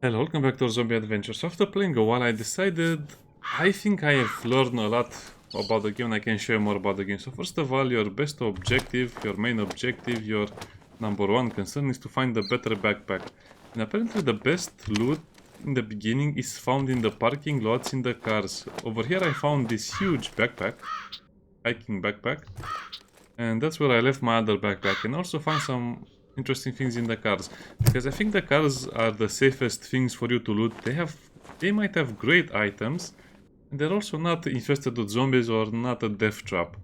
Hello, welcome back to our zombie adventures. After playing a while, I think I have learned a lot about the game and I can share more about the game. So first of all, your best objective, your main objective, your number one concern is to find a better backpack. And apparently the best loot in the beginning is found in the parking lots in the cars. Over here I found this huge backpack, hiking backpack. And that's where I left my other backpack, and also find some interesting things in the cars, because I think the cars are the safest things for you to loot. They might have great items, and they're also not infested with zombies or not a death trap.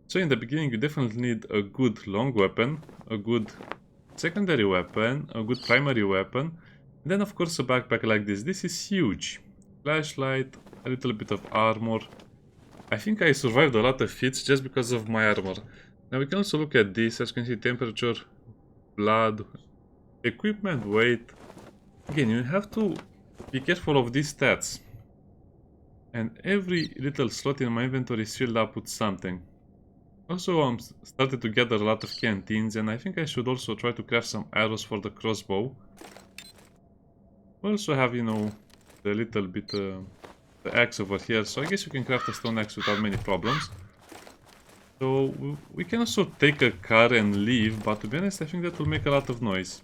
So in the beginning you definitely need a good long weapon, a good secondary weapon, a good primary weapon, and then of course a backpack like this. This is huge. Flashlight, a little bit of armor. I think I survived a lot of hits just because of my armor. Now we can also look at this. As you can see, temperature, blood, equipment, weight. Again, you have to be careful of these stats. And every little slot in my inventory is filled up with something. Also, I'm started to gather a lot of canteens, and I think I should also try to craft some arrows for the crossbow. We also have, you know, the little bit... the axe over here, so I guess you can craft a stone axe without many problems. So we can also take a car and leave, but to be honest I think that will make a lot of noise.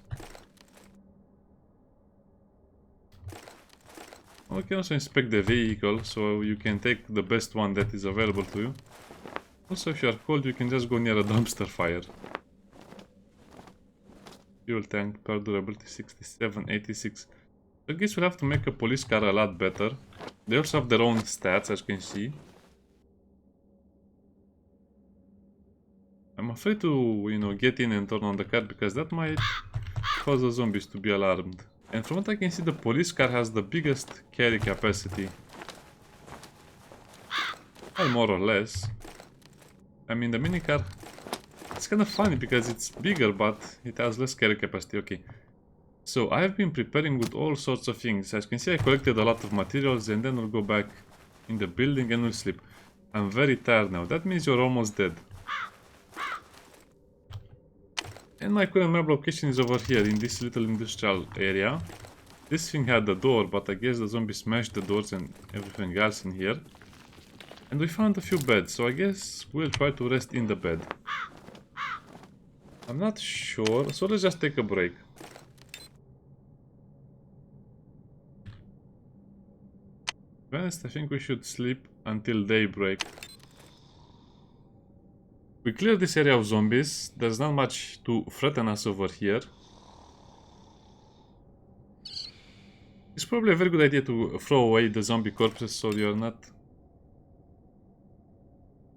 We can also inspect the vehicle, so you can take the best one that is available to you. Also, if you are cold, you can just go near a dumpster fire. Fuel tank, per durability 67, 86. I guess we'll have to make a police car a lot better. They also have their own stats, as you can see. I'm afraid to, you know, get in and turn on the car, because that might cause the zombies to be alarmed. And from what I can see, the police car has the biggest carry capacity. Well, more or less. I mean, the minicar, it's kind of funny because it's bigger, but it has less carry capacity. Okay. So I have been preparing with all sorts of things. As you can see, I collected a lot of materials, and then we'll go back in the building and we'll sleep. I'm very tired now. That means you're almost dead. And my current map location is over here in this little industrial area. This thing had the door, but I guess the zombies smashed the doors and everything else in here. And we found a few beds, so I guess we'll try to rest in the bed. I'm not sure, so let's just take a break. To be honest, I think we should sleep until daybreak. We cleared this area of zombies. There's not much to threaten us over here. It's probably a very good idea to throw away the zombie corpses so you're not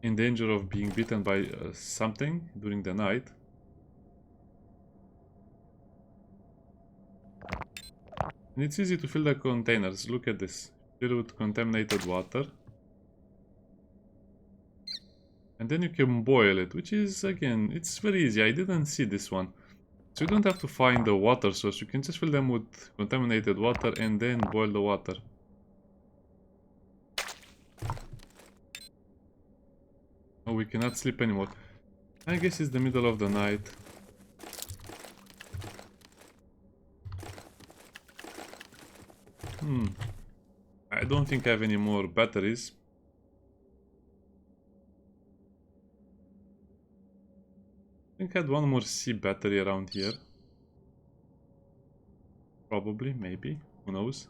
in danger of being bitten by something during the night. And it's easy to fill the containers. Look at this. Fill with contaminated water. And then you can boil it, which is, again, it's very easy. I didn't see this one. So you don't have to find the water source. You can just fill them with contaminated water and then boil the water. Oh, we cannot sleep anymore. I guess it's the middle of the night. I don't think I have any more batteries. I think I had one more C battery around here. Probably, maybe, who knows.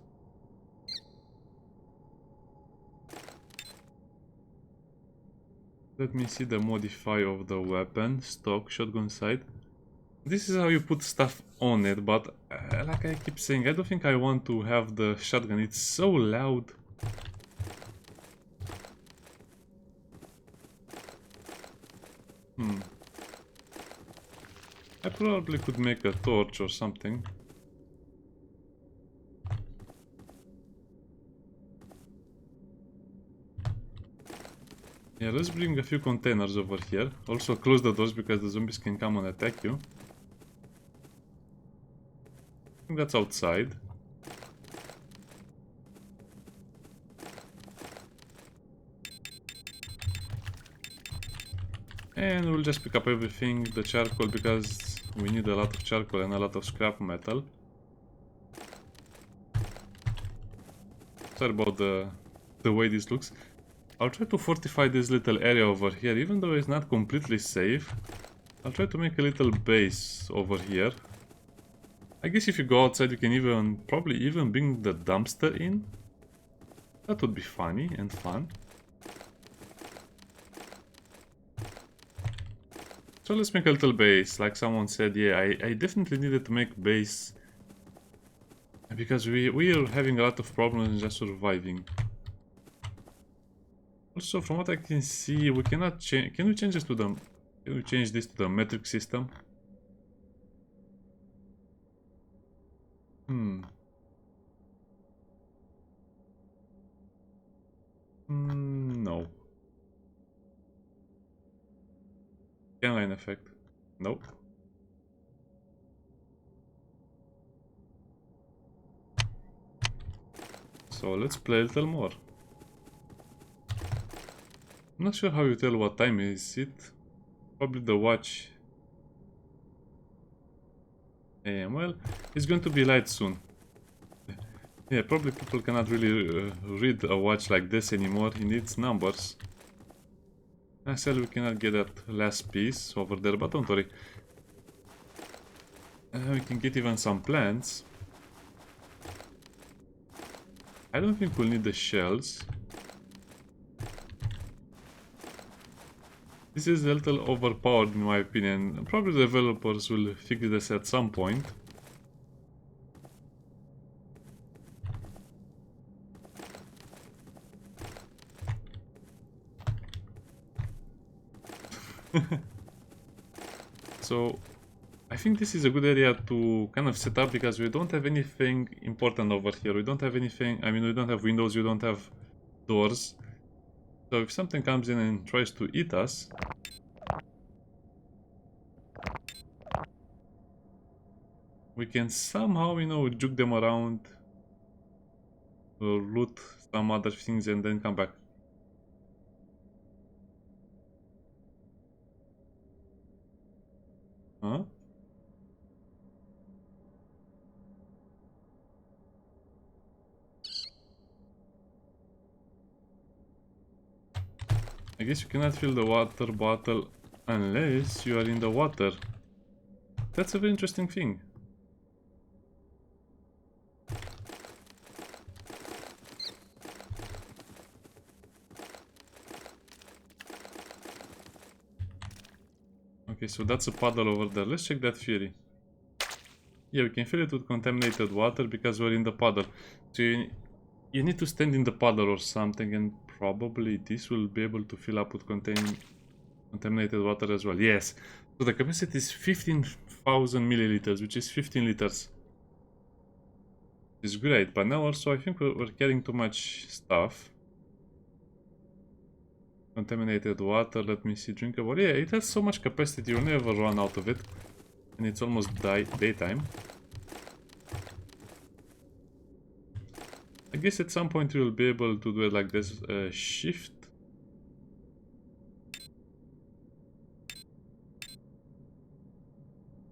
Let me see the modify of the weapon. Stock, shotgun sight. This is how you put stuff on it, but like I keep saying, I don't think I want to have the shotgun. It's so loud. I probably could make a torch or something. Yeah, let's bring a few containers over here. Also close the doors because the zombies can come and attack you. I think that's outside. And we'll just pick up everything, the charcoal, because we need a lot of charcoal and a lot of scrap metal. Sorry about the way this looks. I'll try to fortify this little area over here, even though it's not completely safe. I'll try to make a little base over here. I guess if you go outside, you can probably even bring the dumpster in. That would be funny and fun. So let's make a little base. Like someone said, yeah, I definitely needed to make base. Because we are having a lot of problems just surviving. Also, from what I can see, we cannot change. Can we change this to the? Can we change this to the metric system? No. Scanline effect. Nope. So let's play a little more. I'm not sure how you tell what time is it. Probably the watch. AM. Well, it's going to be light soon. Yeah, probably people cannot really read a watch like this anymore. It needs numbers. Actually, we cannot get that last piece over there, but don't worry. We can get even some plants. I don't think we'll need the shells. This is a little overpowered in my opinion. Probably the developers will fix this at some point. So I think this is a good area to kind of set up because we don't have anything important over here. We don't have anything, I mean, we don't have windows, we don't have doors. So if something comes in and tries to eat us, we can somehow, you know, juke them around, loot some other things and then come back. Huh? I guess you cannot fill the water bottle unless you are in the water. That's a very interesting thing. Okay, so that's a puddle over there. Let's check that theory. Yeah, we can fill it with contaminated water because we're in the puddle. So you need to stand in the puddle or something, and probably this will be able to fill up with contaminated water as well. Yes. So the capacity is 15,000 milliliters, which is 15 liters. It's great, but now also I think we're carrying too much stuff. Contaminated water, let me see, drinkable. Yeah, it has so much capacity, you'll never run out of it. And it's almost daytime. I guess at some point you'll be able to do it like this. Shift.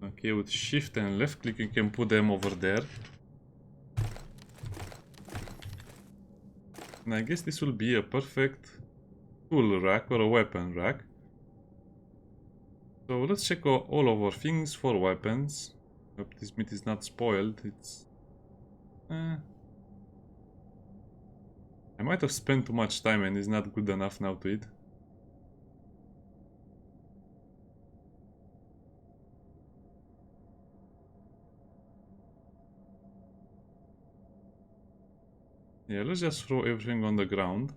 Okay, with shift and left click you can put them over there. And I guess this will be a perfect tool rack or a weapon rack. So let's check all of our things for weapons. Hope this meat is not spoiled. It's... I might have spent too much time and it's not good enough now to eat. Yeah, let's just throw everything on the ground.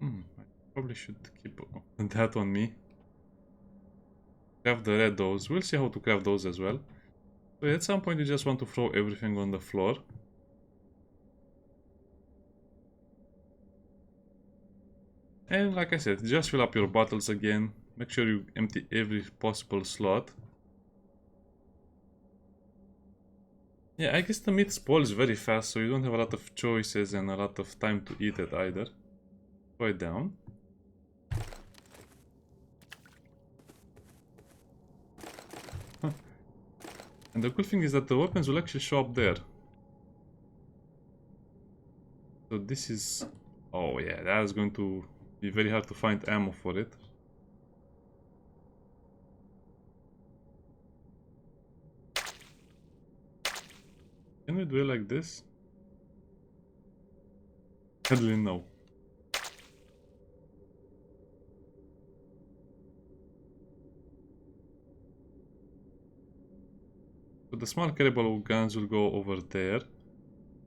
I probably should keep that on me. Craft the red those. We'll see how to craft those as well. So at some point you just want to throw everything on the floor. And like I said, just fill up your bottles again. Make sure you empty every possible slot. Yeah, I guess the meat spoils very fast, so you don't have a lot of choices and a lot of time to eat it either. Throw it down. And the cool thing is that the weapons will actually show up there. So this is... Oh yeah, that is going to be very hard to find ammo for it. Can we do it like this? Sadly, no. So the small carryable guns will go over there.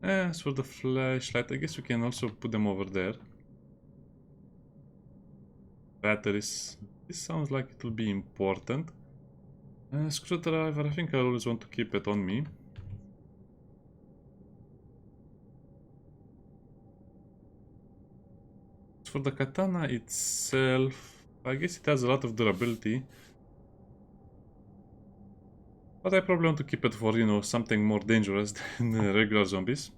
As for the flashlight, I guess we can also put them over there. Batteries. This sounds like it will be important. Screwdriver, I think I always want to keep it on me. As for the katana itself, I guess it has a lot of durability. But I probably want to keep it for, you know, something more dangerous than regular zombies.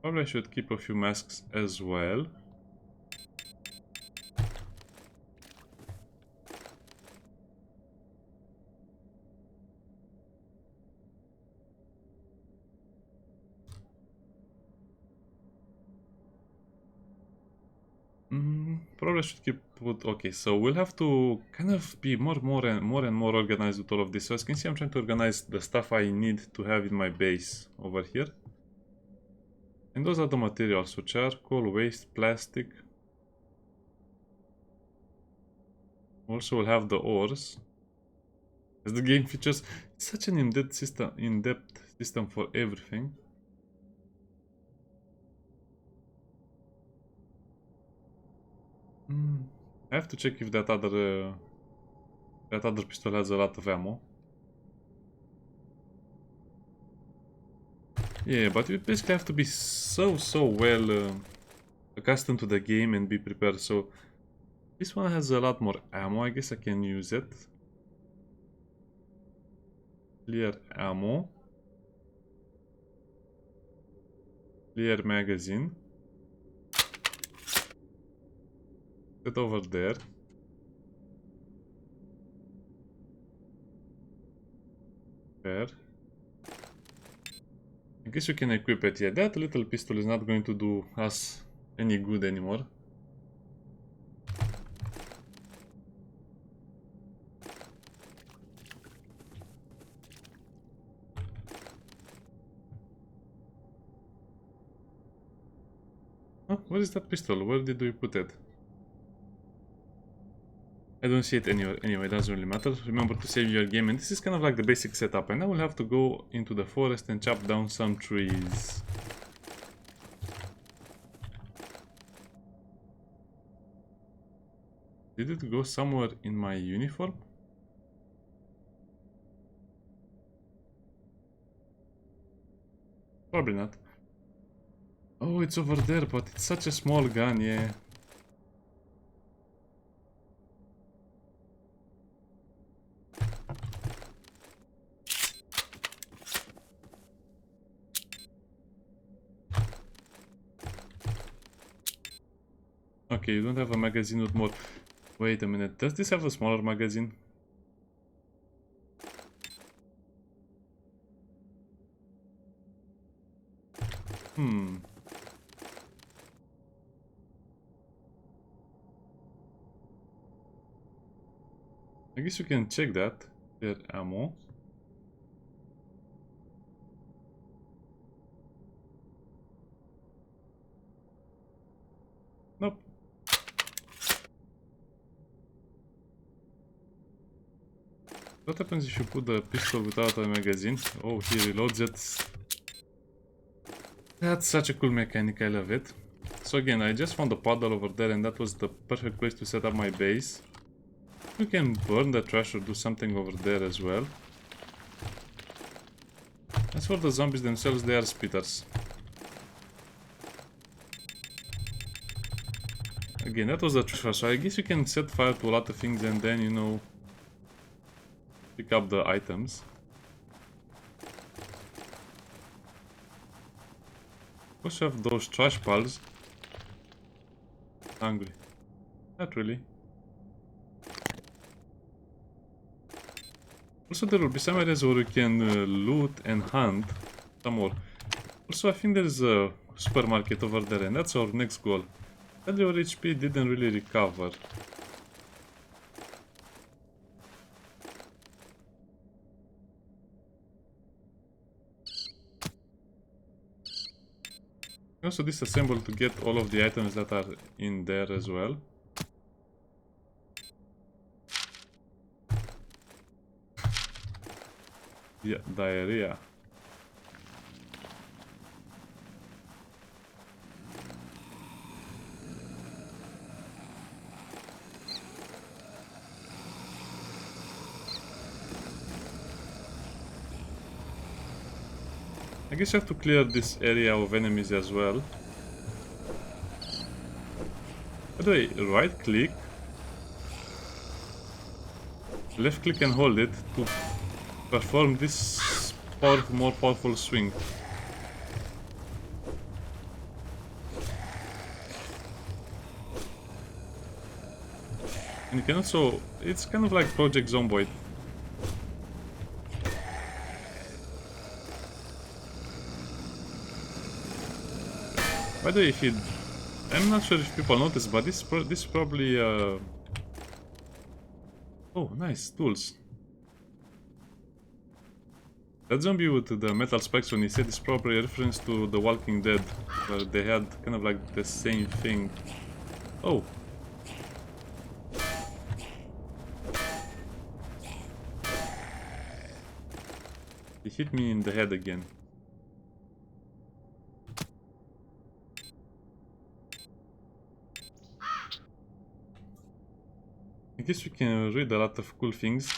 Probably I should keep a few masks as well. Probably I should keep put. Okay, so we'll have to kind of be more and more organized with all of this. So as you can see, I'm trying to organize the stuff I need to have in my base over here. And those are the materials, so charcoal, waste, plastic. Also we'll have the ores. As the game features such an in-depth system for everything. I have to check if that other pistol has a lot of ammo. Yeah, but you basically have to be so well accustomed to the game and be prepared. So this one has a lot more ammo. I guess I can use it. Clear ammo. Clear magazine. Set over there. Fair. I guess we can equip it. Yeah, that little pistol is not going to do us any good anymore. Huh? Where is that pistol? Where did we put it? I don't see it anywhere. Anyway, it doesn't really matter. Remember to save your game, and this is kind of like the basic setup. And I will have to go into the forest and chop down some trees. Did it go somewhere in my uniform? Probably not. Oh, it's over there, but it's such a small gun, yeah. Okay, you don't have a magazine with more... Wait a minute, does this have a smaller magazine? I guess you can check that. Their ammo. Nope. What happens if you put the pistol without a magazine? Oh, he reloads it. That's such a cool mechanic, I love it. So again, I just found a puddle over there and that was the perfect place to set up my base. You can burn the trash or do something over there as well. As for the zombies themselves, they are spitters. Again, that was the trash, so I guess you can set fire to a lot of things and then, you know, pick up the items. Also have those trash piles. Hungry. Not really. Also, there will be some areas where you can loot and hunt some more. Also, I think there's a supermarket over there, and that's our next goal. Sadly, our HP didn't really recover. Also disassemble to get all of the items that are in there as well. Yeah, diarrhea. I guess you have to clear this area of enemies as well. By the way, right click, left click and hold it to perform this more powerful swing. And you can also, it's kind of like Project Zomboid. By the way, if you, I'm not sure if people notice, but this probably oh, nice tools. That zombie with the metal spikes, when he said, is probably a reference to The Walking Dead, where they had kind of like the same thing. Oh. He hit me in the head again. I guess we can read a lot of cool things.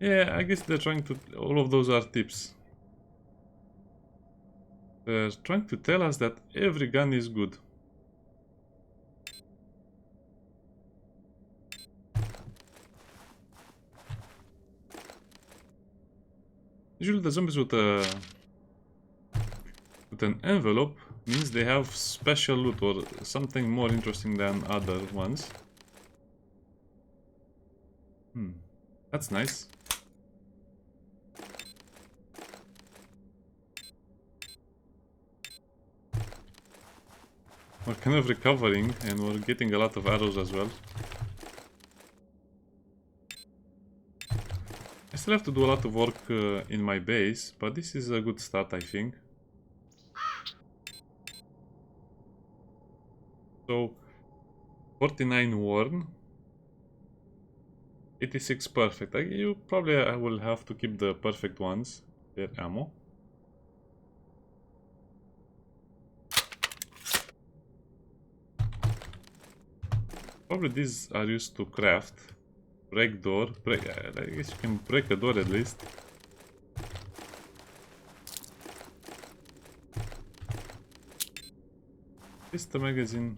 Yeah, I guess they're trying to... all of those are tips. They're trying to tell us that every gun is good. Usually the zombies with an envelope means they have special loot or something more interesting than other ones. That's nice. We're kind of recovering and we're getting a lot of arrows as well. I still have to do a lot of work in my base, but this is a good start, I think. So, 49 worn, 86 perfect. You probably I will have to keep the perfect ones, their ammo. Probably these are used to craft. Break door. I guess you can break a door at least. Pistol magazine.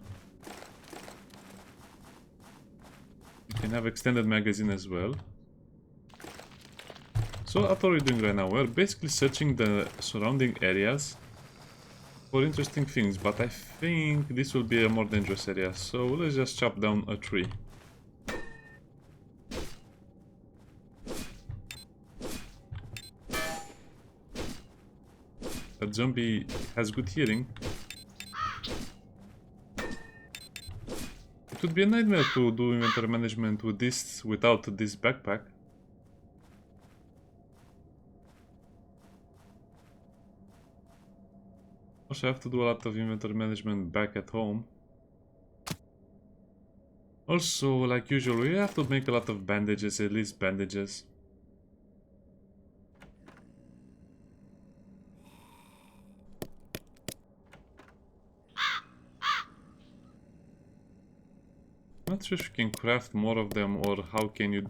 You can have extended magazine as well. So what are we doing right now? We're basically searching the surrounding areas for interesting things, but I think this will be a more dangerous area, so let's just chop down a tree. That zombie has good hearing. It would be a nightmare to do inventory management with this without this backpack. Also, I have to do a lot of inventory management back at home. Also, like usual, we have to make a lot of bandages, at least bandages. Not sure if you can craft more of them or how can you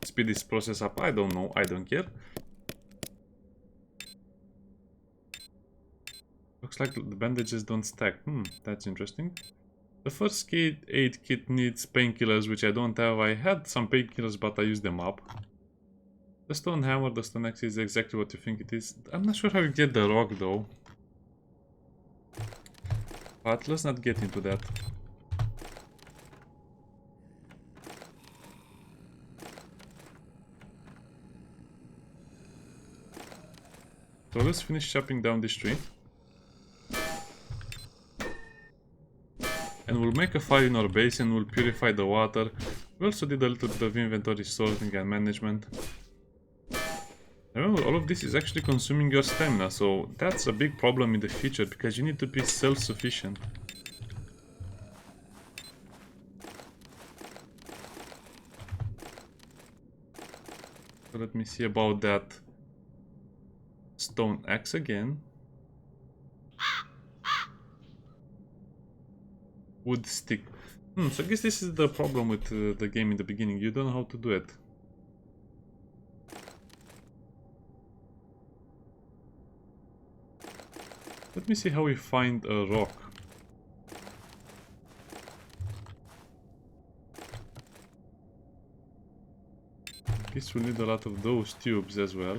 speed this process up. I don't know, I don't care. Looks like the bandages don't stack. That's interesting. The first aid kit needs painkillers, which I don't have. I had some painkillers, but I used them up. The stone hammer, the stone axe is exactly what you think it is. I'm not sure how you get the rock though. But let's not get into that. So let's finish chopping down this tree. And we'll make a fire in our base and we'll purify the water. We also did a little bit of inventory sorting and management. Remember, all of this is actually consuming your stamina, so that's a big problem in the future because you need to be self-sufficient. So let me see about that stone axe again. Wood stick. So I guess this is the problem with the game in the beginning. You don't know how to do it. Let me see how we find a rock. Guess we need a lot of those tubes as well.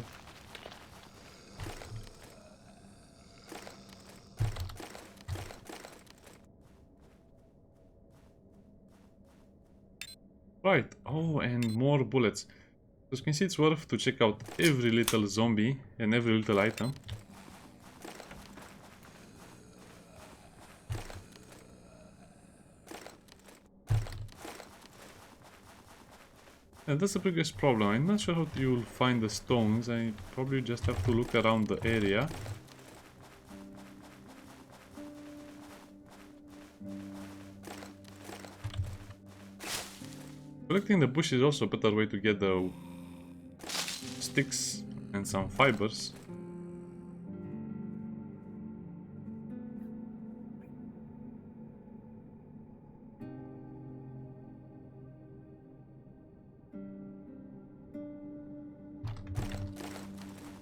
Right. Oh, and more bullets. As you can see, it's worth to check out every little zombie and every little item. And that's the biggest problem. I'm not sure how you'll find the stones. I probably just have to look around the area. Collecting the bush is also a better way to get the sticks and some fibers.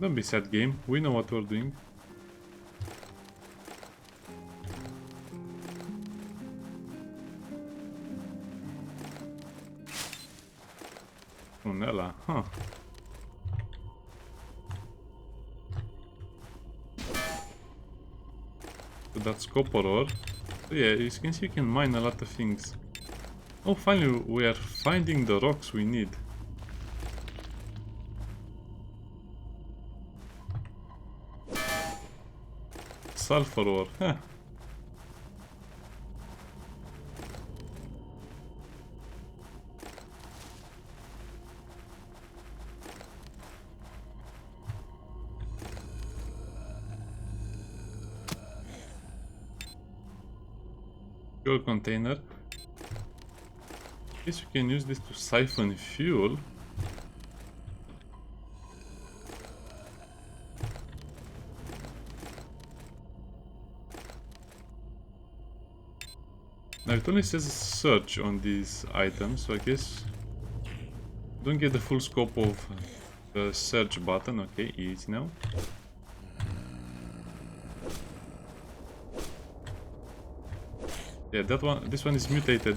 Don't be sad, game. We know what we're doing. Nella, huh. So that's copper ore. So yeah, as you can see, you can mine a lot of things. Oh, finally we are finding the rocks we need. Sulfur ore, huh. Fuel container. Guess you can use this to siphon fuel. Now it only says search on these items, so I guess don't get the full scope of the search button. Okay, easy now. Yeah, that one. This one is mutated.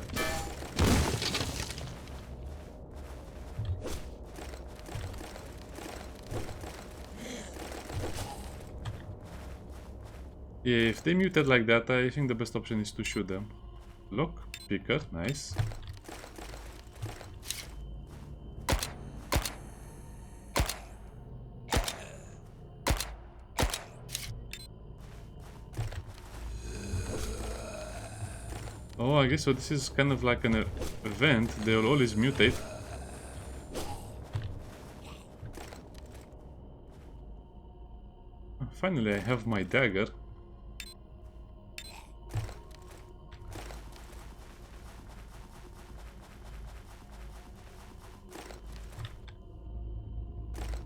Yeah, if they mutate like that, I think the best option is to shoot them. Lock picker, nice. Oh, I guess so. This is kind of like an event. They will always mutate. Finally, I have my dagger.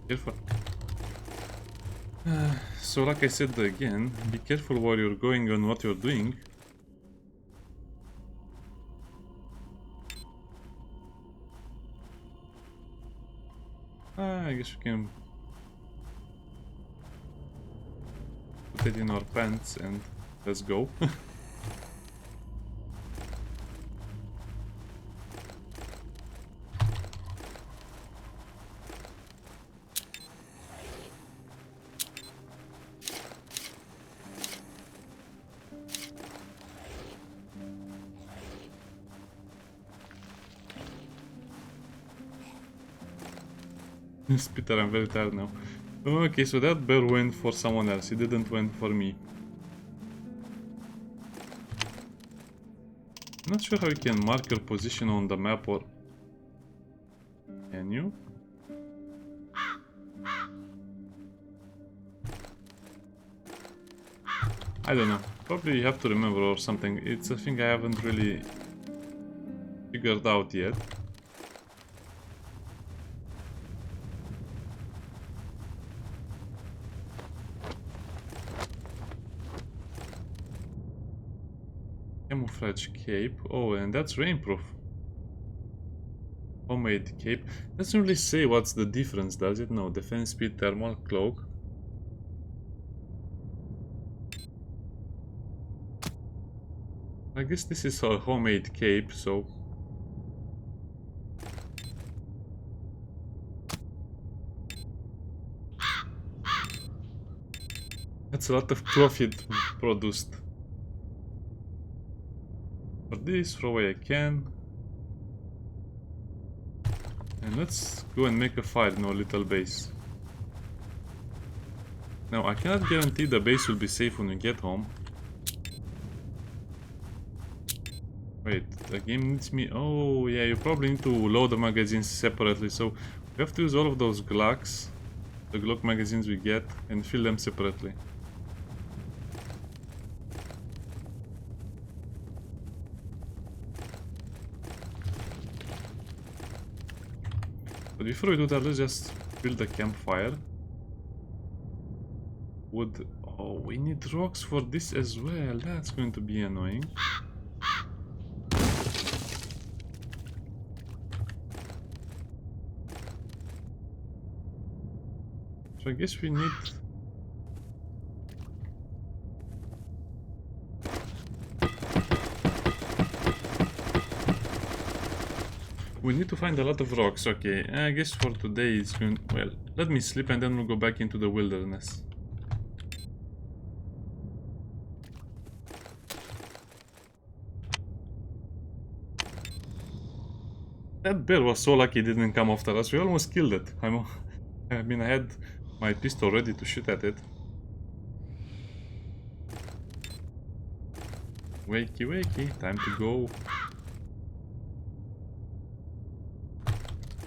Careful. So like I said again, be careful while you're going on what you're doing. I guess we can put it in our pants and let's go. Peter, I'm very tired now. Okay, so that bear went for someone else. It didn't went for me. I'm not sure how you can mark your position on the map, or can you? I don't know. Probably you have to remember or something. It's a thing I haven't really figured out yet. Camouflage cape. Oh, and that's rainproof. Homemade cape. Doesn't really say what's the difference, does it? No. Defense speed, thermal cloak. I guess this is a homemade cape, so... That's a lot of cloth it produced. For this, throw away I can. And let's go and make a fire in our little base. Now, I cannot guarantee the base will be safe when we get home. Wait, the game needs me... Oh, yeah, you probably need to load the magazines separately, so we have to use all of those Glocks, the Glock magazines we get, and fill them separately. But before we do that, let's just build a campfire. Wood... Oh, we need rocks for this as well. That's going to be annoying. So I guess we need... We need to find a lot of rocks. Okay, I guess for today it's going... Well, let me sleep and then we'll go back into the wilderness. That bear was so lucky it didn't come after us. We almost killed it. I mean, I had my pistol ready to shoot at it. Wakey, wakey, time to go.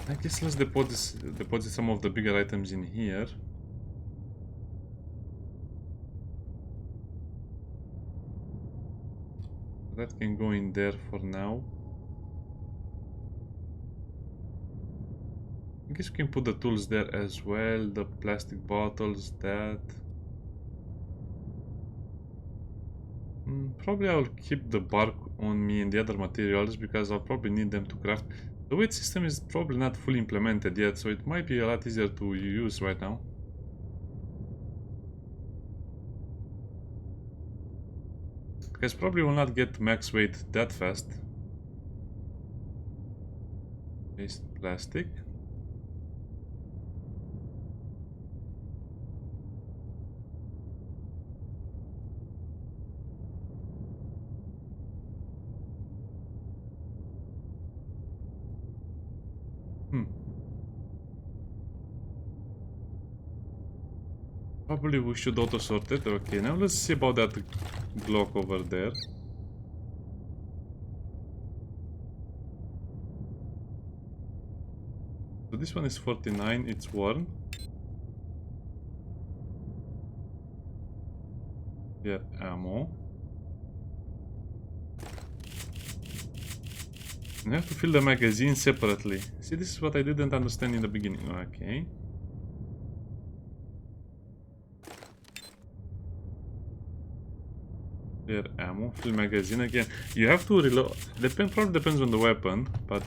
I guess let's deposit some of the bigger items in here. That can go in there for now. I guess we can put the tools there as well, the plastic bottles, that. Probably I'll keep the bark on me and the other materials because I'll probably need them to craft. The weight system is probably not fully implemented yet, so it might be a lot easier to use right now. Because probably will not get max weight that fast. Paste plastic. Probably we should auto sort it. Okay, now let's see about that Glock over there. So this one is 49, it's worn. Yeah, ammo. And I have to fill the magazine separately. See, this is what I didn't understand in the beginning. Okay. There, ammo, fill magazine again. You have to reload. Probably depends on the weapon, but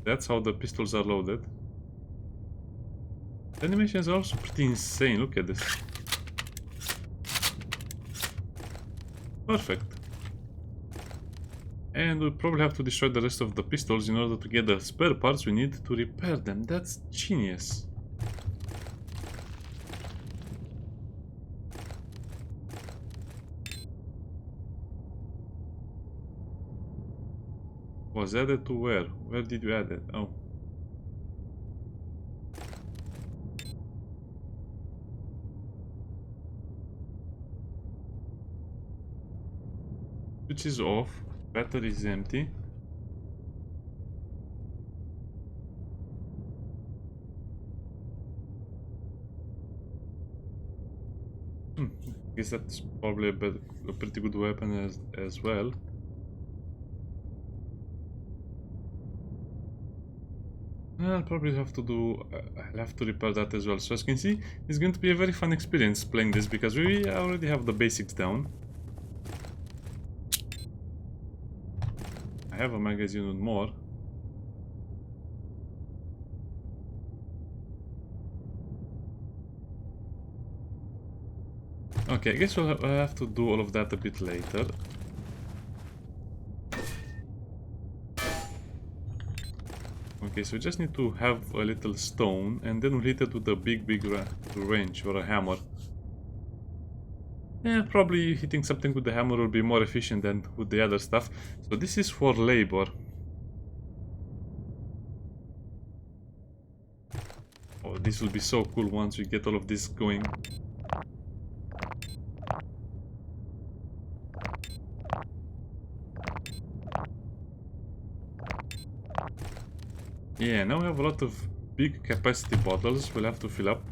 that's how the pistols are loaded. The animations are also pretty insane. Look at this. Perfect. And we'll probably have to destroy the rest of the pistols in order to get the spare parts we need to repair them. That's genius. Was added to where? Where did you add it? Oh. Switch is off. Battery is empty. I guess that's probably a pretty good weapon as well. I'll probably have to I'll have to repair that as well. So as you can see, it's going to be a very fun experience playing this because we already have the basics down. I have a magazine with more. Okay, I guess we'll have to do all of that a bit later. Okay, so we just need to have a little stone and then we'll hit it with a big wrench or a hammer. Yeah, probably hitting something with the hammer will be more efficient than with the other stuff. So this is for labor. Oh, this will be so cool once we get all of this going. Yeah, now we have a lot of big capacity bottles we'll have to fill up.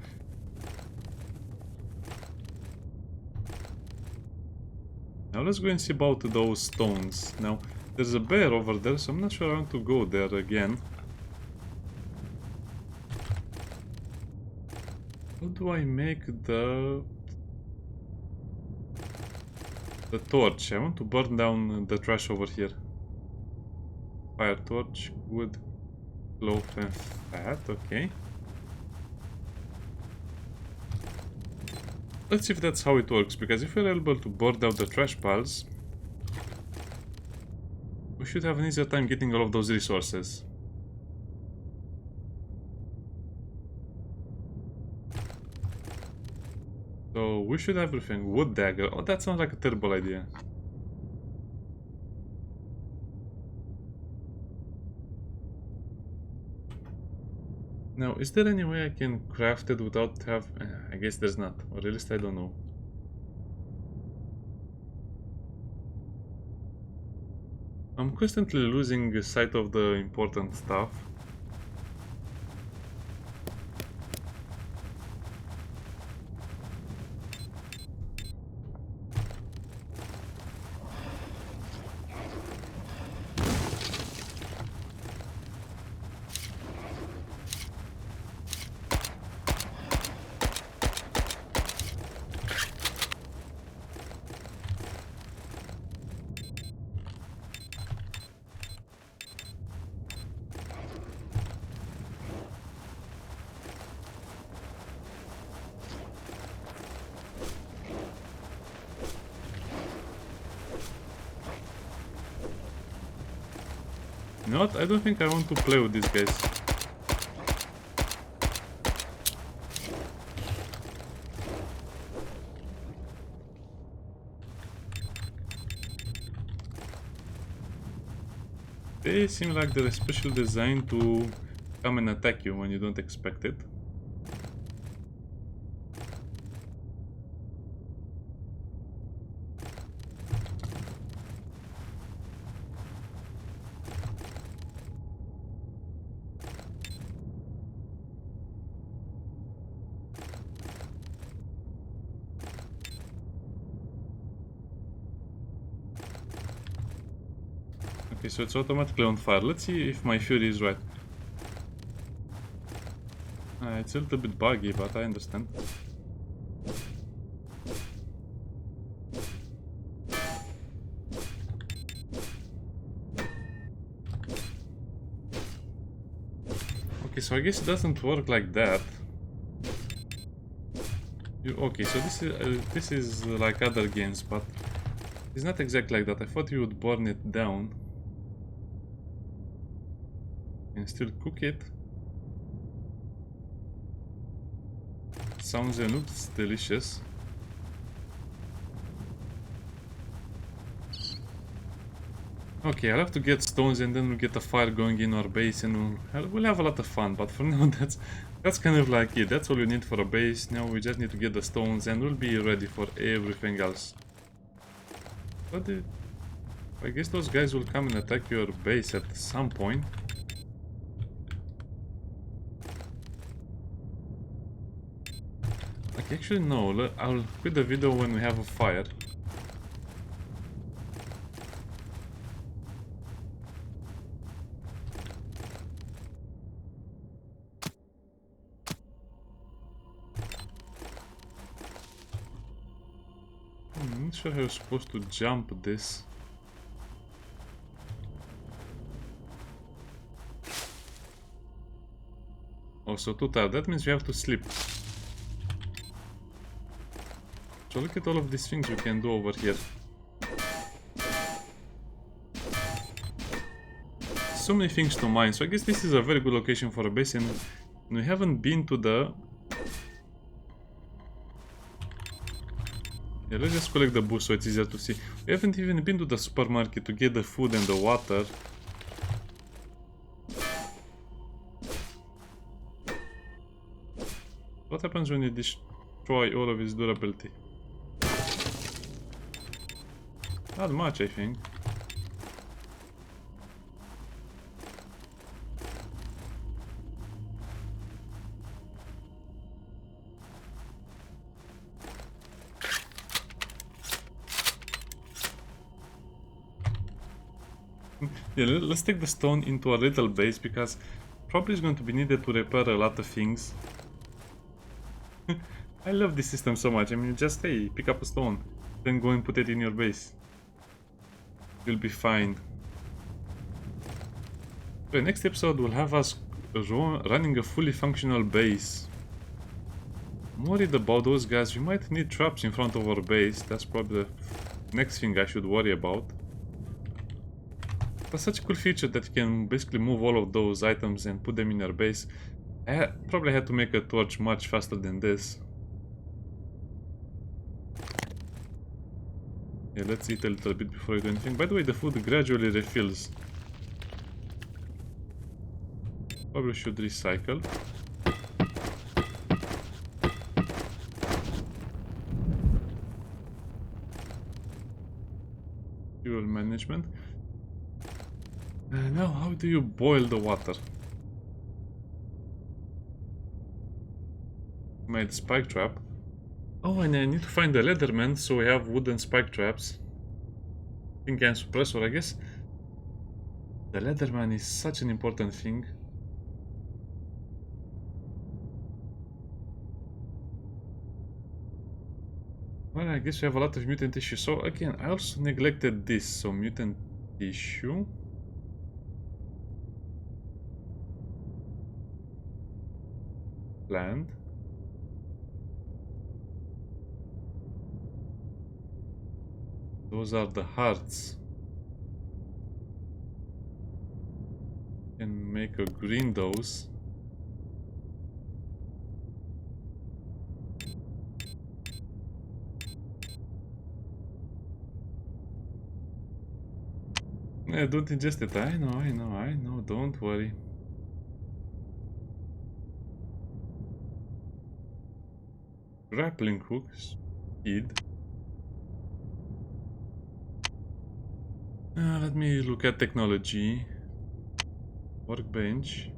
Now let's go and see about those stones. Now, there's a bear over there, so I'm not sure I want to go there again. How do I make the torch? I want to burn down the trash over here. Fire torch, wood, cloth and fat, okay. Let's see if that's how it works, because if we're able to burn down the trash piles, we should have an easier time getting all of those resources. So we should have everything. Wood dagger. Oh, that sounds like a terrible idea. Now, is there any way I can craft it without have... I guess there's not, or at least I don't know. I'm constantly losing sight of the important stuff. You know what? I don't think I want to play with these guys. They seem like they're especially designed to come and attack you when you don't expect it. Okay, so it's automatically on fire. Let's see if my fury is right. It's a little bit buggy, but I understand. Okay, so I guess it doesn't work like that. Okay, so this is like other games, but it's not exactly like that. I thought you would burn it down and still cook it. Sounds and looks delicious. Okay, I'll have to get stones and then we'll get a fire going in our base and we'll have a lot of fun. But for now, that's kind of like it. That's all you need for a base. Now we just need to get the stones and we'll be ready for everything else. I guess those guys will come and attack your base at some point. Like, actually no, I'll quit the video when we have a fire. I'm not sure how you're supposed to jump this. Oh, so too tired. That means you have to sleep. So look at all of these things you can do over here. So many things to mine. So I guess this is a very good location for a base, and we haven't been to the... Yeah, let's just collect the boost so it's easier to see. We haven't even been to the supermarket to get the food and the water. What happens when you destroy all of his durability? Not much, I think. Yeah, let's take the stone into a little base, because probably it's going to be needed to repair a lot of things. I love this system so much. I mean, just, hey, pick up a stone, then go and put it in your base. You'll be fine. The next episode will have us running a fully functional base. I'm worried about those guys. We might need traps in front of our base. That's probably the next thing I should worry about. That's such a cool feature that you can basically move all of those items and put them in your base. I probably had to make a torch much faster than this. Yeah, let's eat a little bit before we do anything. By the way, the food gradually refills. Probably should recycle. Fuel management. Now, how do you boil the water? Made spike trap. Oh, and I need to find the Leatherman, so we have wooden spike traps. Think and suppressor, I guess. The Leatherman is such an important thing. Well, I guess we have a lot of mutant tissue. So again, I also neglected this. So mutant tissue. Plant. Those are the hearts. Can make a green dose. Yeah, don't ingest it. I know. Don't worry. Grappling hooks. Speed. Let me look at technology. Workbench.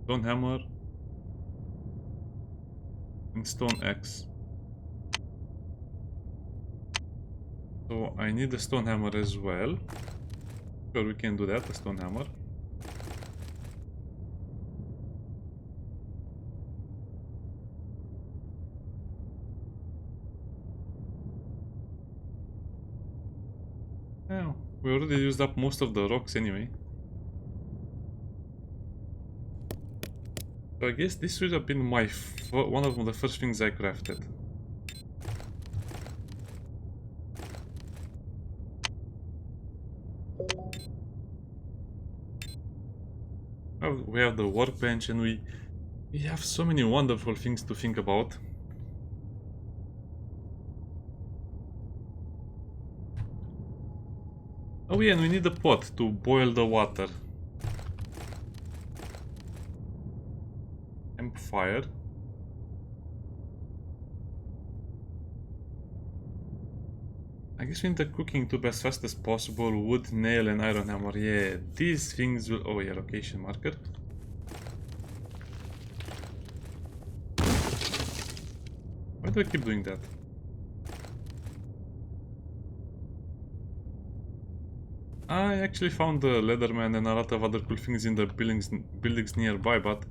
Stone hammer. And stone axe. So I need a stone hammer as well. Sure, we can do that, a stone hammer. Now, we already used up most of the rocks anyway. So I guess this should have been my one of the first things I crafted. We have the workbench, and we have so many wonderful things to think about. Oh yeah, and we need a pot to boil the water. Campfire. I guess we need the cooking tube as fast as possible. Wood, nail, and iron hammer. Yeah, these things will. Oh, yeah, location marker. Why do I keep doing that? I actually found the Leatherman and a lot of other cool things in the buildings nearby, but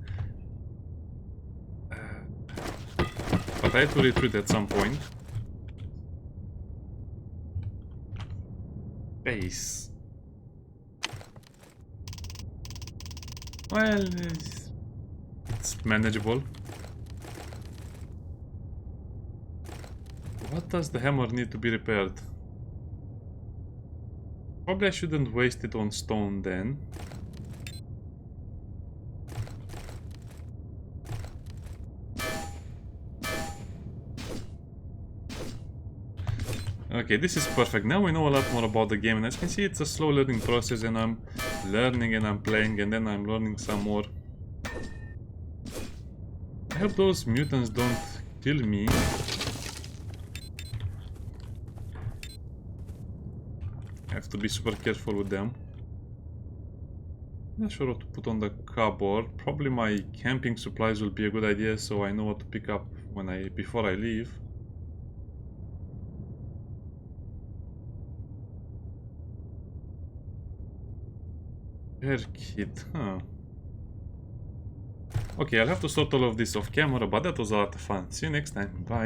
I had to retreat at some point. Base. Well, it's manageable. What does the hammer need to be repaired? Probably I shouldn't waste it on stone then. Okay, this is perfect. Now we know a lot more about the game, and as you can see, it's a slow learning process, and I'm learning and I'm playing, and then I'm learning some more. I hope those mutants don't kill me. I have to be super careful with them. Not sure what to put on the cupboard. Probably my camping supplies will be a good idea, so I know what to pick up before I leave. Hair kit, huh? Okay, I'll have to sort all of this off camera, but that was a lot of fun. See you next time. Bye.